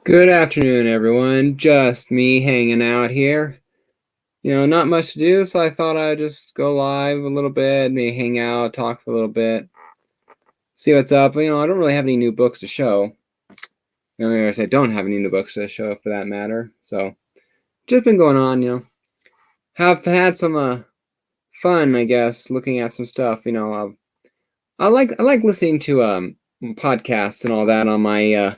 Good afternoon, everyone. Just me hanging out here. Not much to do, so I thought I'd just go live a little bit, maybe hang out, talk for a little bit, see what's up. I don't really have any new books to show. I don't have any new books to show for that matter. So, just been going on, have had some fun, I guess, looking at some stuff. I like listening to podcasts and all that on my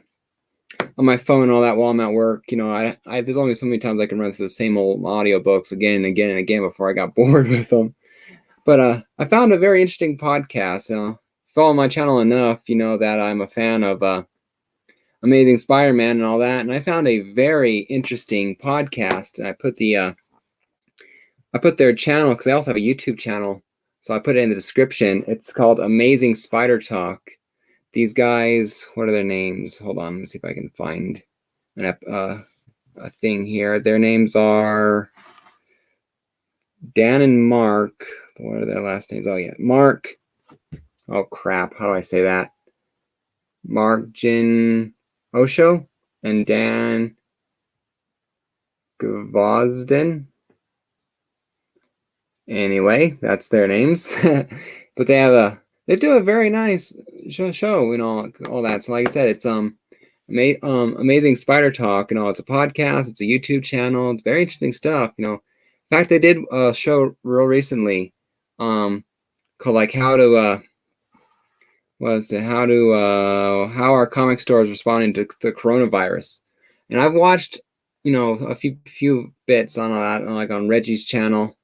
phone and all that while I'm at work. There's only so many times I can run through the same old audiobooks again and again and again before I got bored with them. But I found a very interesting podcast. Follow my channel enough, that I'm a fan of Amazing Spider-Man and all that, and I found a very interesting podcast. And I put their channel because they also have a YouTube channel, so I put it in the description. It's called Amazing Spider Talk. These guys, what are their names? Hold on, let me see if I can find a thing here. Their names are Dan and Mark. What are their last names? Oh, yeah. Mark. Oh, crap. How do I say that? Mark Jin Osho and Dan Gvozden. Anyway, that's their names. But they do a very nice show, all that. So like I said, it's Amazing Spider Talk. It's a podcast, it's a YouTube channel, it's very interesting stuff. In fact, they did a show real recently, called like how are comic stores responding to the coronavirus. And I've watched, a few bits on that, like on Reggie's channel,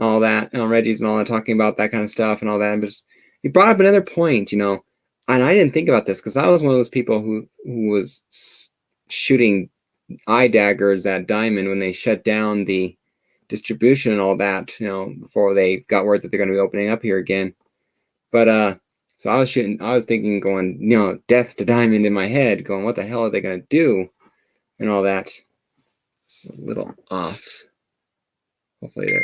all that, Reggie's and all that, talking about that kind of stuff and all that. But he brought up another point, and I didn't think about this because I was one of those people who was shooting eye daggers at Diamond when they shut down the distribution and all that, before they got word that they're going to be opening up here again. But so I was thinking, going, death to Diamond in my head, going, what the hell are they going to do, and all that. It's a little off. Hopefully they're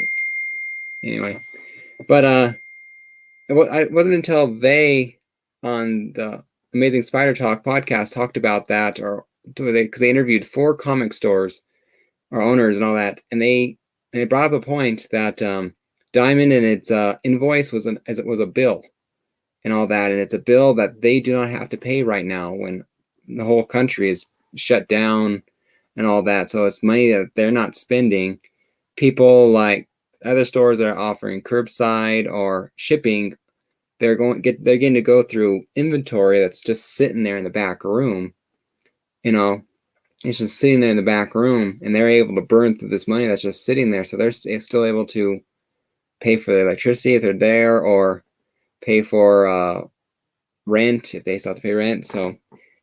anyway. But it wasn't until they on the Amazing Spider Talk podcast talked about that, because they interviewed 4 comic stores or owners and all that, and they brought up a point that Diamond and its invoice was a bill and all that, and it's a bill that they do not have to pay right now when the whole country is shut down and all that. So it's money that they're not spending. People like other stores that are offering curbside or shipping, they're getting to go through inventory that's just sitting there in the back room. It's just sitting there in the back room, and they're able to burn through this money that's just sitting there. So they're still able to pay for the electricity if they're there, or pay for rent if they still have to pay rent. So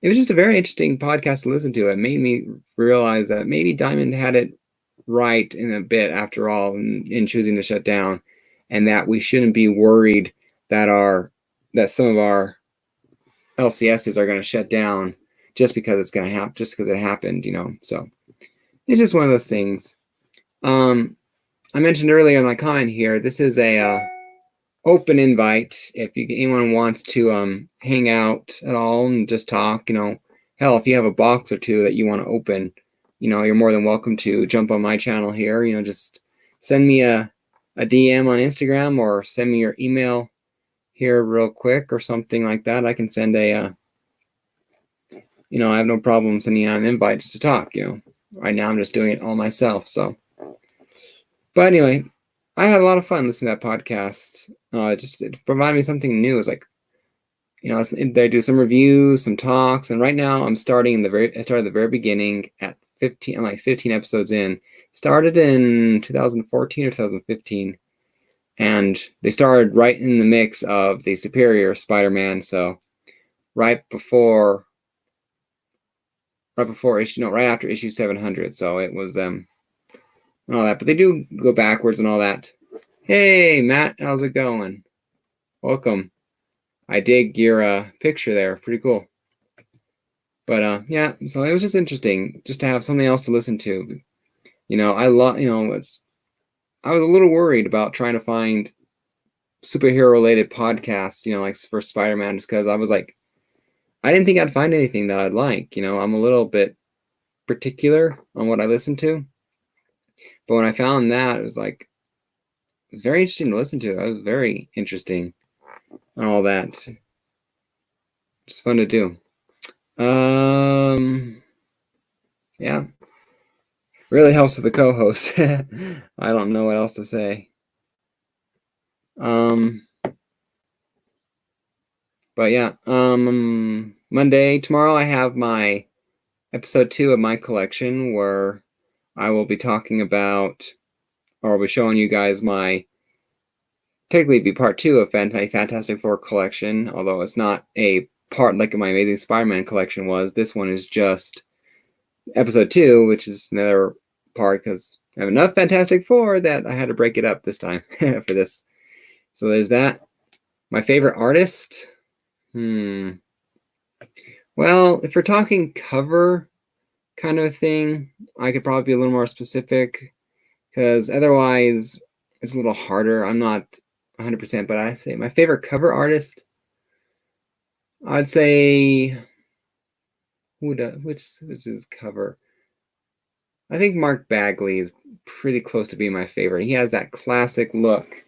it was just a very interesting podcast to listen to. It made me realize that maybe Diamond had it right in a bit after all in choosing to shut down, and that we shouldn't be worried that some of our LCSs are going to shut down just because it's going to happen, just because it happened. So it's just one of those things. I mentioned earlier in my comment here, this is a open invite. If anyone wants to hang out at all and just talk, hell, if you have a box or two that you want to open, you're more than welcome to jump on my channel here. Just send me a DM on Instagram, or send me your email here real quick or something like that. I can send I have no problem sending out an invite just to talk. Right now I'm just doing it all myself. So, but anyway, I had a lot of fun listening to that podcast. It provided me something new. It's like, they do some reviews, some talks, and right now I started at the very beginning at 15. I'm like 15 episodes in. Started in 2014 or 2015, and they started right in the mix of the Superior Spider-Man. So right after issue 700. So it was and all that, but they do go backwards and all that. Hey Matt, how's it going? Welcome. I dig your picture there. Pretty cool. But yeah, so it was just interesting just to have something else to listen to. I was a little worried about trying to find superhero related podcasts, like for Spider-Man, just because I was like, I didn't think I'd find anything that I'd like. I'm a little bit particular on what I listen to. But when I found that, it was like, it was very interesting to listen to. It was very interesting and all that. It's fun to do. Yeah. Really helps with the co-host. I don't know what else to say. But yeah, Monday, tomorrow, I have my episode 2 of my collection where I will be talking about, or I'll be showing you guys my, technically it'd be part 2 of Fantastic Four collection, although it's not a part like my Amazing Spider-Man collection was. This one is just episode 2, which is another part because I have enough Fantastic Four that I had to break it up this time for this. So there's that. My favorite artist? Well, if we're talking cover kind of thing, I could probably be a little more specific because otherwise it's a little harder. I'm not 100%, but I say my favorite cover artist, I'd say, which is cover? I think Mark Bagley is pretty close to being my favorite. He has that classic look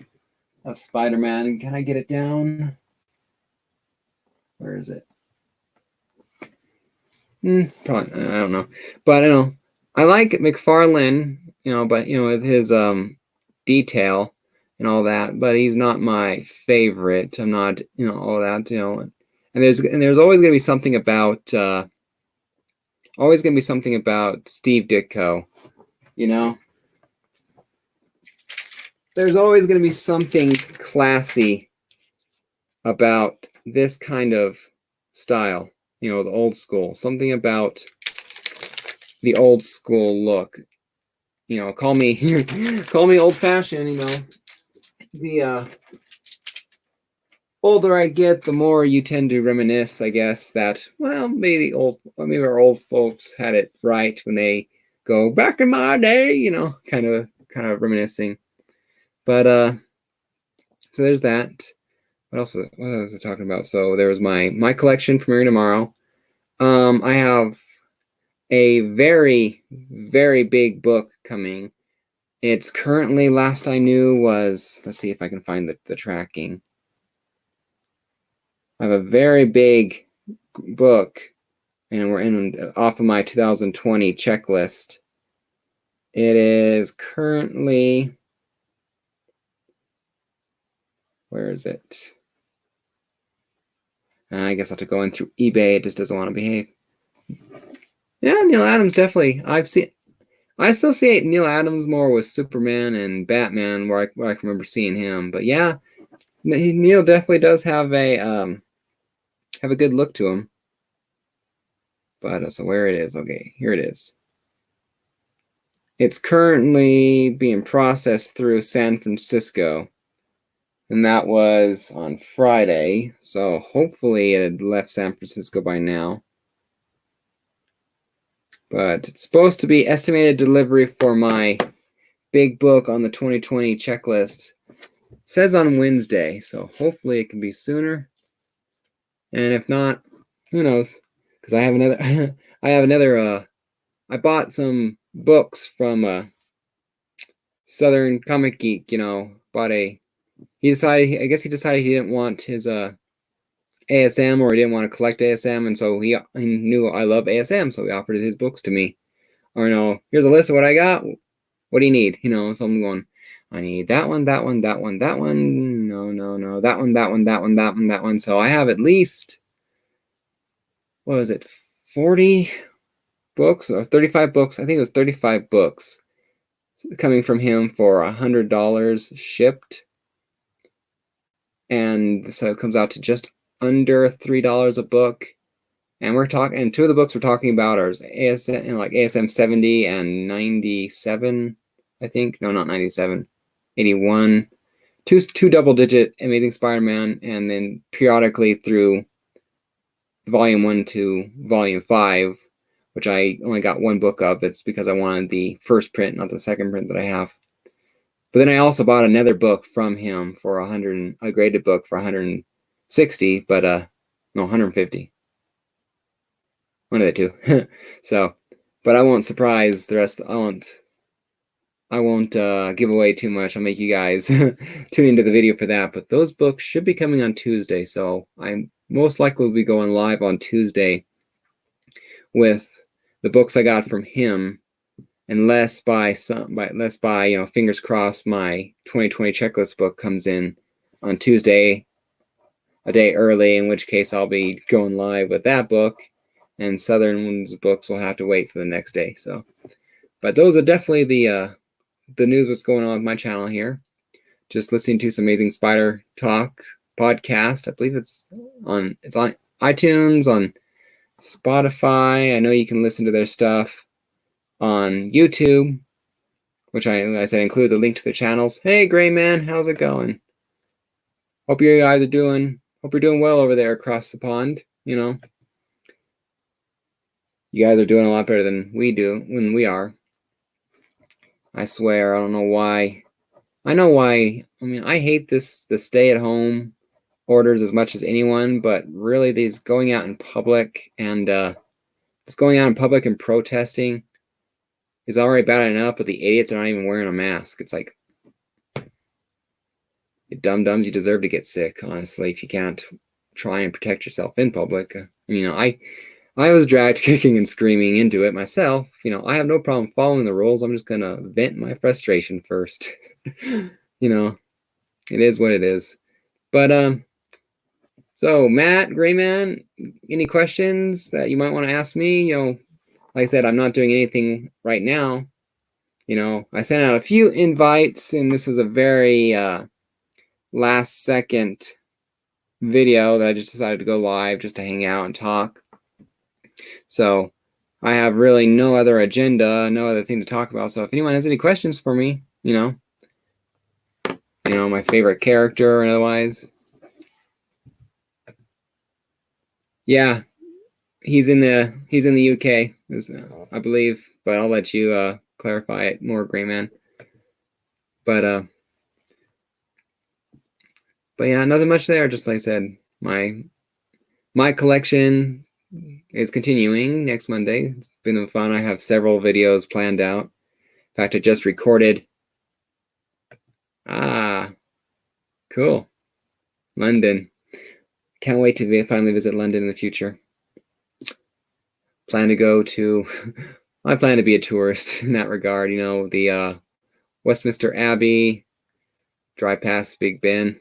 of Spider-Man. Can I get it down? Where is it? Probably, I don't know. But I like McFarlane, but with his detail and all that, but he's not my favorite. I'm not, all that, and there's always gonna be something about Steve Ditko, There's always gonna be something classy about this kind of style, the old school, something about the old school look. Call me old fashioned, the older I get, the more you tend to reminisce, I guess, that, well, maybe our old folks had it right when they go back in my day, kind of reminiscing. But so there's that. What was I talking about? So there was my collection premiering tomorrow. I have a very, very big book coming. It's currently, last I knew, was, let's see if I can find the tracking. I have a very big book, and we're off of my 2020 checklist. It is currently, where is it? I guess I have to go in through eBay. It just doesn't want to behave. Yeah, Neil Adams, definitely. I associate Neil Adams more with Superman and Batman, where I can remember seeing him. But yeah, Neil definitely does have a good look to him. But so where it is? Okay, here it is. It's currently being processed through San Francisco, and that was on Friday. So hopefully it had left San Francisco by now. But it's supposed to be estimated delivery for my big book on the 2020 checklist. It says on Wednesday, so hopefully it can be sooner. And if not, who knows? Because I have another. I bought some books from Southern Comic Geek. I guess he decided he didn't want his ASM, or he didn't want to collect ASM, and so he knew I love ASM, so he offered his books to me. Or here's a list of what I got. What do you need? So I'm going, I need that one, that one, that one, that one. No, that one, that one, that one, that one, that one. So I have at least, what was it, 40 books or 35 books? I think it was 35 books coming from him for $100 shipped. And so it comes out to just under $3 a book. And and two of the books we're talking about are ASM, like ASM 70 and 97, I think. No, not 97, 81. Two double-digit Amazing Spider-Man, and then periodically through Volume 1 to Volume 5, which I only got one book of. It's because I wanted the first print, not the second print that I have. But then I also bought another book from him for a graded book for 160, but no, 150. One of the two. So But I won't surprise the rest. I won't give away too much. I'll make you guys tune into the video for that. But those books should be coming on Tuesday, so I'm most likely will be going live on Tuesday with the books I got from him, unless by fingers crossed, my 2020 checklist book comes in on Tuesday, a day early, in which case I'll be going live with that book, and Southern's books will have to wait for the next day. So, but those are definitely the news, what's going on with my channel here. Just listening to some Amazing Spider Talk podcast. I believe it's on iTunes, on Spotify. I know you can listen to their stuff on YouTube, which I said include the link to the channels. Hey, Gray Man, how's it going? Hope you guys are doing. Hope you're doing well over there across the pond. You know, you guys are doing a lot better than we do when we are. I swear, I don't know why. I know why. I mean, I hate the stay-at-home orders as much as anyone, but really these going out in public and just going out in public and protesting is already bad enough, but the idiots are not even wearing a mask. It's like, you dum-dums, you deserve to get sick, honestly, if you can't try and protect yourself in public. You know, I was dragged kicking and screaming into it myself. You know, I have no problem following the rules. I'm just going to vent my frustration first. You know, it is what it is. But, so Matt, Grayman, any questions that you might want to ask me? You know, like I said, I'm not doing anything right now. You know, I sent out a few invites, and this was a very last second video that I just decided to go live just to hang out and talk. So I have really no other agenda, no other thing to talk about. So if anyone has any questions for me, you know, my favorite character and otherwise. Yeah, he's in the UK, I believe, but I'll let you clarify it more, Grayman. But yeah, nothing much there. Just like I said, my collection is continuing next Monday. It's been fun. I have several videos planned out. In fact, I just recorded. Cool. London. Can't wait to finally visit London in the future. Plan to go to. I plan to be a tourist in that regard. You know, the Westminster Abbey, drive past Big Ben,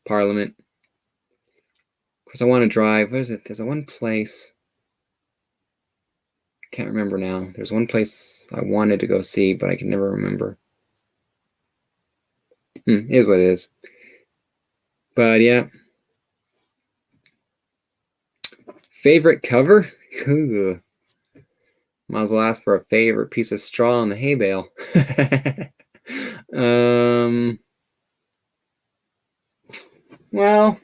Parliament. Of course, I want to drive. What is it? There's one place. I can't remember now. There's one place I wanted to go see, but I can never remember. It is what it is. But yeah. Favorite cover? Ooh. Might as well ask for a favorite piece of straw in the hay bale. Well,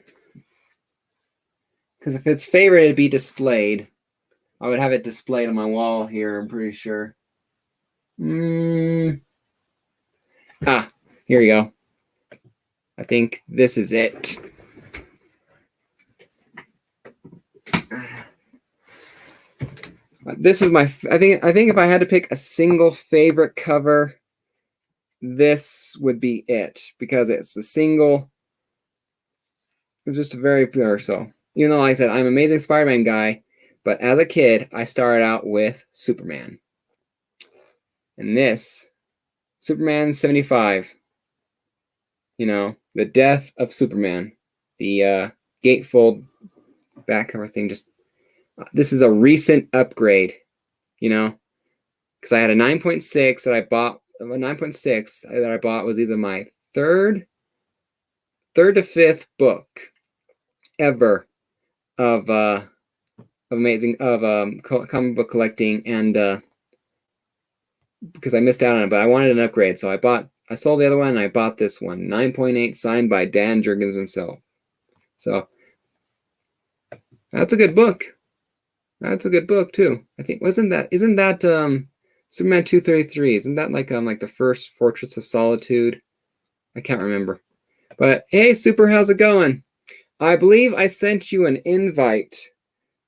because if it's favorite, it'd be displayed. I would have it displayed on my wall here, I'm pretty sure. Here we go. I think this is it. This is my, I think if I had to pick a single favorite cover, this would be it, because it's a single, it's just a very pure. So even though like I said, I'm an Amazing Spider-Man guy, but as a kid, I started out with Superman. And this, Superman 75, you know, the death of Superman, the gatefold back cover thing, just, this is a recent upgrade, you know, because I had a 9.6 that I bought. A 9.6 that I bought was either my third to fifth book ever of comic book collecting, and because I missed out on it, but I wanted an upgrade, so I sold the other one and I bought this one, 9.8, signed by Dan Jurgens himself. So that's a good book. That's a good book too. I think isn't that Superman 233? Isn't that like the first Fortress of Solitude? I can't remember. But hey, Super, how's it going? I believe I sent you an invite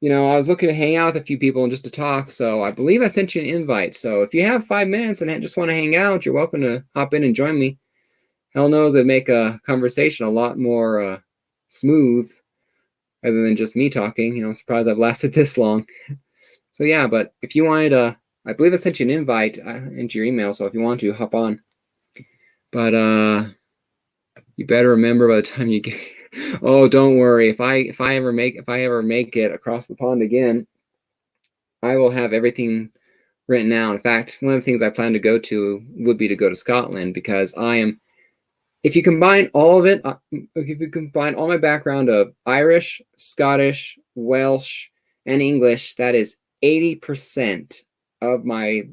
I was looking to hang out with a few people and just to talk. So I believe I sent you an invite. So if you have 5 minutes and just want to hang out, you're welcome to hop in and join me. Hell knows it'd make a conversation a lot more smooth rather than just me talking. I'm surprised I've lasted this long. So yeah, but if you wanted I believe I sent you an invite into your email. So if you want to, hop on. But you better remember by the time you get. Oh, don't worry. If I ever make it across the pond again, I will have everything written now. In fact, one of the things I plan to go to would be to go to Scotland, because if you combine all of it, if you combine all my background of Irish, Scottish, Welsh, and English, that is 80% of my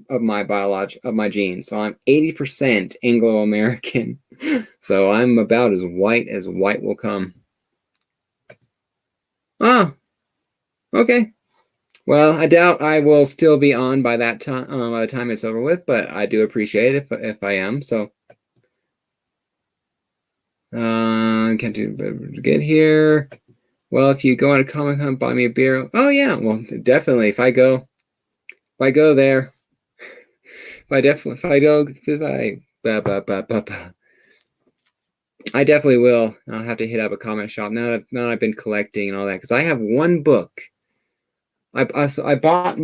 genes. So I'm 80% Anglo-American. So I'm about as white will come. Oh, okay. Well, I doubt I will still be on by that time, by the time it's over with, but I do appreciate it if I am. So, can't get here. Well, if you go on a Comic-Con, buy me a beer. Oh yeah, well, definitely. If I go there, I definitely will. I'll have to hit up a comic shop now that I've been collecting and all that, because I have one book. I bought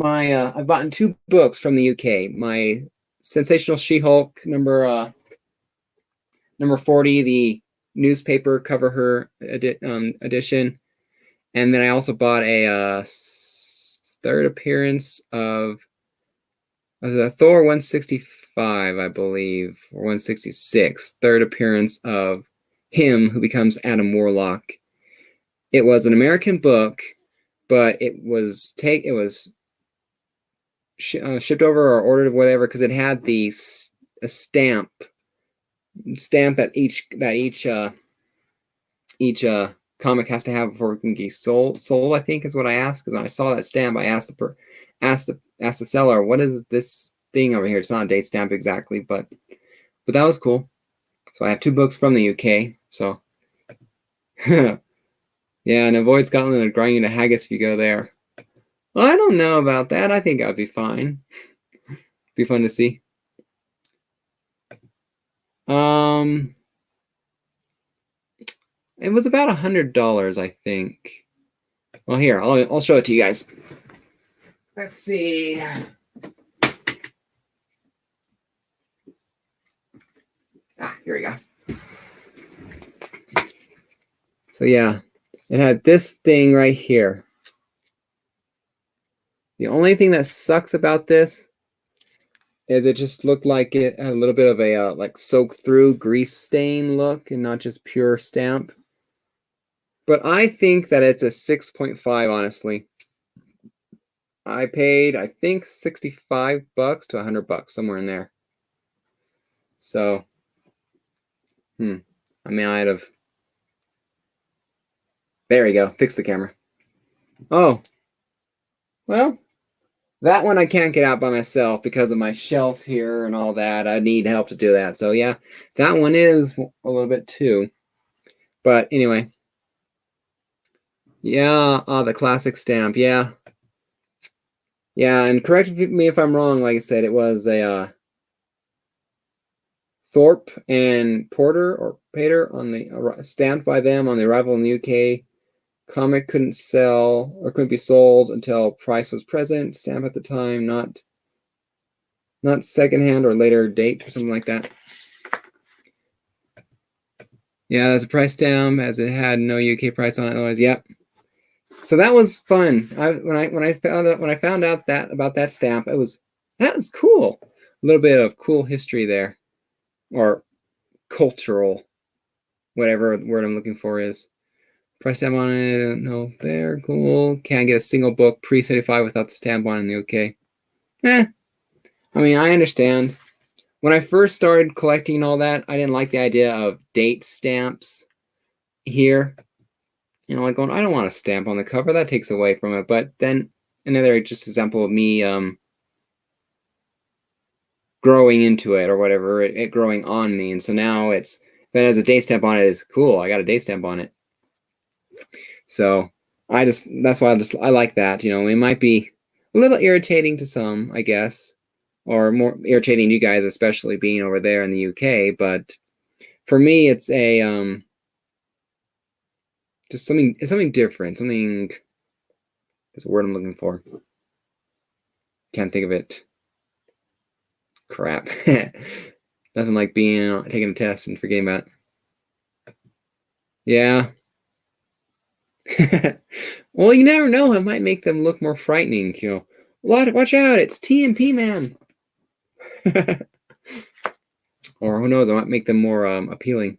I've bought 2 books from the UK. My Sensational She-Hulk number 40, the newspaper cover her edition, and then I also bought a third appearance of Thor 165, I believe, or 166, third appearance of him who becomes Adam Warlock. It was an American book, but it was shipped over or ordered or whatever, because it had a stamp that each comic has to have before it can get sold. I think is what I asked, because when I saw that stamp, I asked the seller, "What is this thing over here?" It's not a date stamp exactly, but that was cool. So I have 2 books from the UK. So yeah, and avoid Scotland and grind you to haggis if you go there. Well, I don't know about that. I think I'd be fine. Be fun to see. It was about $100, I think. Well, here, I'll show it to you guys. Let's see. Here we go. So yeah, it had this thing right here. The only thing that sucks about this is it just looked like it had a little bit of a like soaked through grease stain look and not just pure stamp. But I think that it's a 6.5, honestly. I paid, I think, $65 to $100, somewhere in there. So, I mean, I'd have. There we go. Fix the camera. Oh, well, that one I can't get out by myself because of my shelf here and all that. I need help to do that. So yeah, that one is a little bit too. But anyway, yeah, the classic stamp. Yeah, and correct me if I'm wrong. Like I said, it was a Thorpe and Porter or Pater on the stamped by them on the arrival in the UK. Comic couldn't sell or couldn't be sold until price was present. Stamp at the time, not secondhand or later date or something like that. Yeah, there's a price stamp as it had no UK price on it. Otherwise, yep. So that was fun. When I found out that about that stamp, that was cool. A little bit of cool history there, or cultural, whatever word I'm looking for is. Price stamp on it, I don't know. There, cool. Can't get a single book pre-75 without the stamp on in the UK. I mean, I understand. When I first started collecting all that, I didn't like the idea of date stamps here. Like going, I don't want a stamp on the cover. That takes away from it. But then another just example of me growing into it or whatever, it growing on me. And so now then as a date stamp on it is cool. I got a date stamp on it. So that's why I like that. You know, it might be a little irritating to some, I guess, or more irritating to you guys, especially being over there in the UK. But for me, it's a just something different. Something is a word I'm looking for. Can't think of it. Crap. Nothing like being taking a test and forgetting about it. Yeah. Well, you never know. It might make them look more frightening. You know, watch out! It's TMP Man. Or who knows? I might make them more appealing.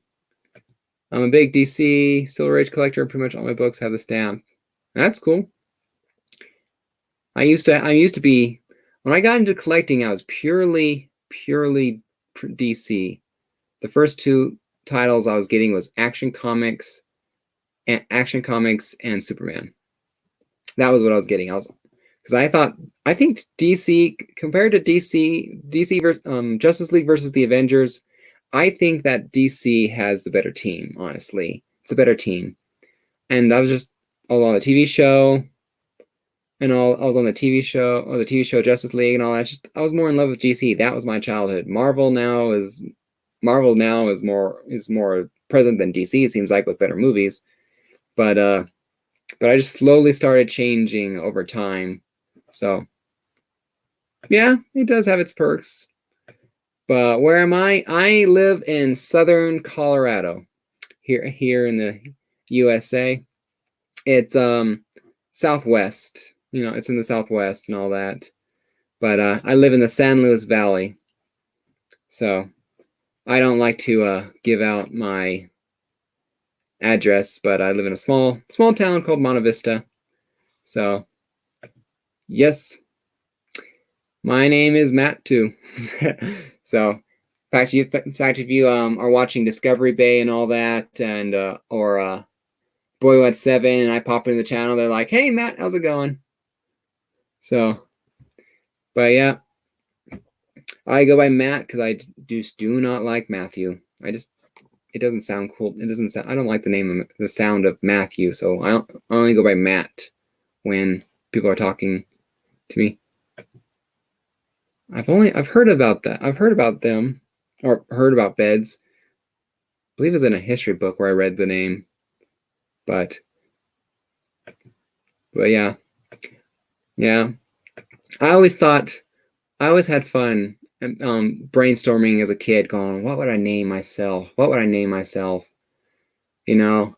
I'm a big DC Silver Age collector. Pretty much all my books have the stamp. That's cool. I used to be, when I got into collecting, I was purely DC. The first two titles I was getting was Action Comics and Superman. That was what I was getting. Because I think DC, compared to DC Justice League versus the Avengers, I think that DC has the better team. Honestly, it's a better team. And I was just all on the TV show, and all I was on the TV show Justice League and all that. I was more in love with DC. That was my childhood. Marvel now is more present than DC. It seems like, with better movies, but I just slowly started changing over time. So yeah, it does have its perks. But where am I? I live in southern Colorado, here in the USA. It's southwest. You know, it's in the southwest and all that. But I live in the San Luis Valley, so I don't like to give out my address, but I live in a small town called Monte Vista. So yes, my name is Matt too. So in fact, if you are watching Discovery Bay and all that, and or Boy 7, and I pop into the channel, they're like, "Hey Matt, how's it going?" So, but yeah, I go by Matt because I just do not like Matthew. It doesn't sound cool. I don't like the sound of Matthew, so I only go by Matt when people are talking to me. I've heard about that. I've heard about them, or heard about beds. I believe it was in a history book where I read the name. But yeah. I always had fun brainstorming as a kid, going, what would I name myself? You know,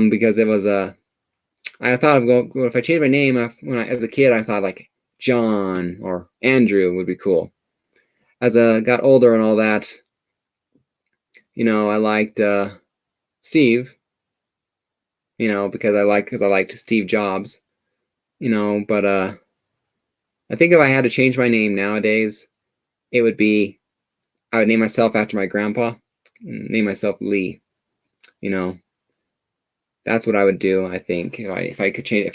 because it was I thought of if I changed my name as a kid, I thought like John or Andrew would be cool. As I got older and all that, you know, I liked Steve, you know, because I liked Steve Jobs, you know. But I think if I had to change my name nowadays, it would be, I would name myself after my grandpa, and name myself Lee. You know, that's what I would do. I think if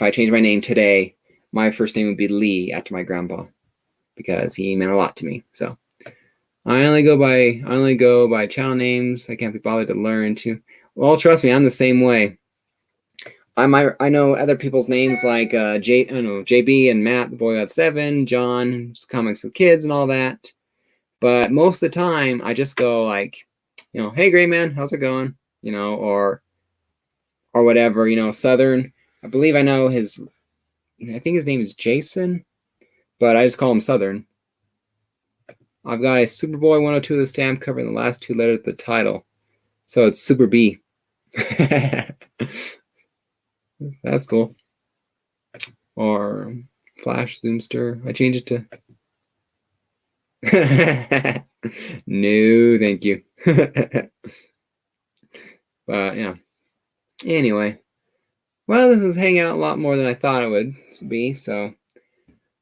I change my name today, my first name would be Lee, after my grandpa, because he meant a lot to me. So I only go by channel names. I can't be bothered to learn to. Well, trust me, I'm the same way. I know other people's names like JB and Matt, the Boy 7, John, Comics with Kids and all that. But most of the time, I just go like, you know, hey, Gray Man, how's it going? You know, or whatever, you know, Southern. I believe I know I think his name is Jason, but I just call him Southern. I've got a Superboy 102 of the stamp covering the last two letters of the title. So it's Super B. That's cool. Or Flash Zoomster. I changed it to... No, thank you. But yeah. Anyway. Well, this is hanging out a lot more than I thought it would be, so...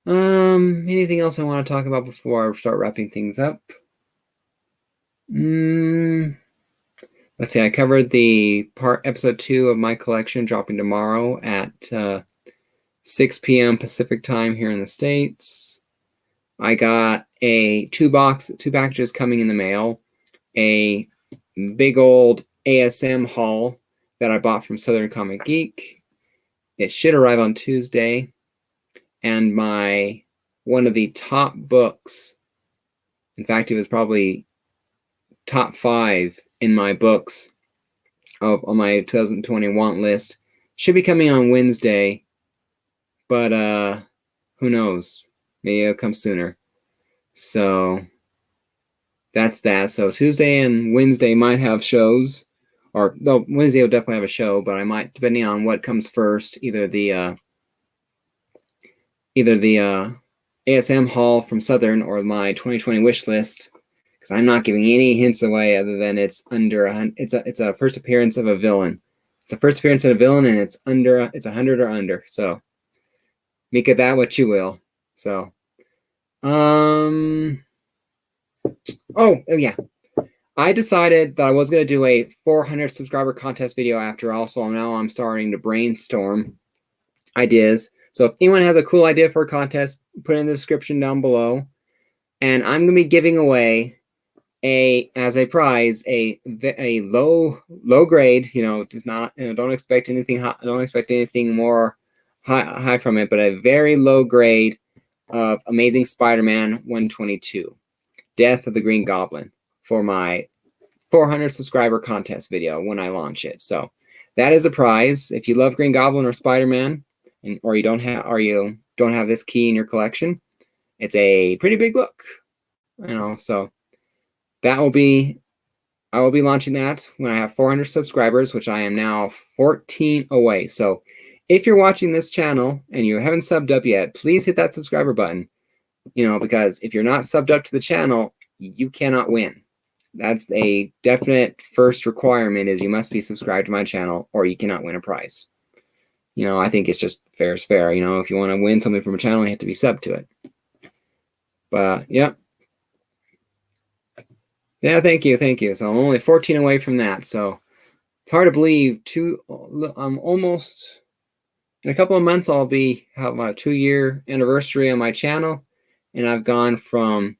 anything else I want to talk about before I start wrapping things up? Let's see, I covered the episode 2 of my collection dropping tomorrow at 6 p.m. Pacific time here in the States. I got two packages coming in the mail. A big old ASM haul that I bought from Southern Comic Geek. It should arrive on Tuesday. And one of the top books, in fact, it was probably top 5 in my books on my 2020 want list, should be coming on Wednesday, but who knows? Maybe it'll come sooner. So that's that. So Tuesday and Wednesday might have shows, or no, Wednesday will definitely have a show, but I might, depending on what comes first, either the ASM haul from Southern or my 2020 wish list, because I'm not giving any hints away other than it's a first appearance of a villain. It's a first appearance of a villain, and it's 100 or under. So make of that what you will. So oh yeah, I decided that I was going to do a 400 subscriber contest video after all, so now I'm starting to brainstorm ideas. So if anyone has a cool idea for a contest, put it in the description down below. And I'm going to be giving away as a prize a low grade, it's not, don't expect anything high, don't expect anything more high from it, but a very low grade of Amazing Spider-Man 122, Death of the Green Goblin, for my 400 subscriber contest video when I launch it. So that is a prize. If you love Green Goblin or Spider-Man, or you don't have this key in your collection, it's a pretty big book, so I will be launching that when I have 400 subscribers, which I am now 14 away. So if you're watching this channel and you haven't subbed up yet, please hit that subscriber button, because if you're not subbed up to the channel, you cannot win. That's a definite first requirement, is you must be subscribed to my channel or you cannot win a prize. I think it's just fair is fair. If you want to win something from a channel, you have to be subbed to it. But yeah. Yeah, thank you. So I'm only 14 away from that. So it's hard to believe. I'm almost, in a couple of months, I'll have my 2-year anniversary on my channel. And I've gone from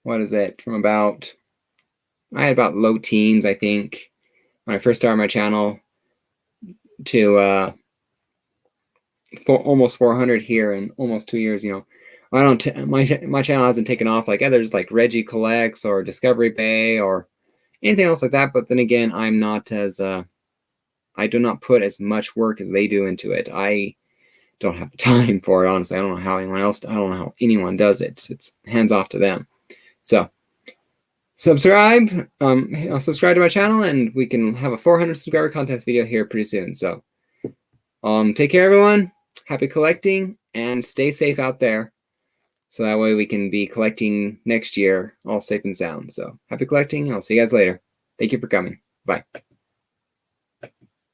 what is it? I had about low teens, I think, when I first started my channel, to almost 400 here in almost 2 years. My channel hasn't taken off like others, like Reggie Collects or Discovery Bay or anything else like that. But then again, I'm not as I do not put as much work as they do into it. I don't have the time for it, honestly. I don't know how anyone does it. It's hands off to them. So subscribe to my channel, and we can have a 400 subscriber contest video here pretty soon. So take care, everyone. Happy collecting, and stay safe out there, so that way we can be collecting next year all safe and sound. So happy collecting. I'll see you guys later. Thank you for coming. Bye.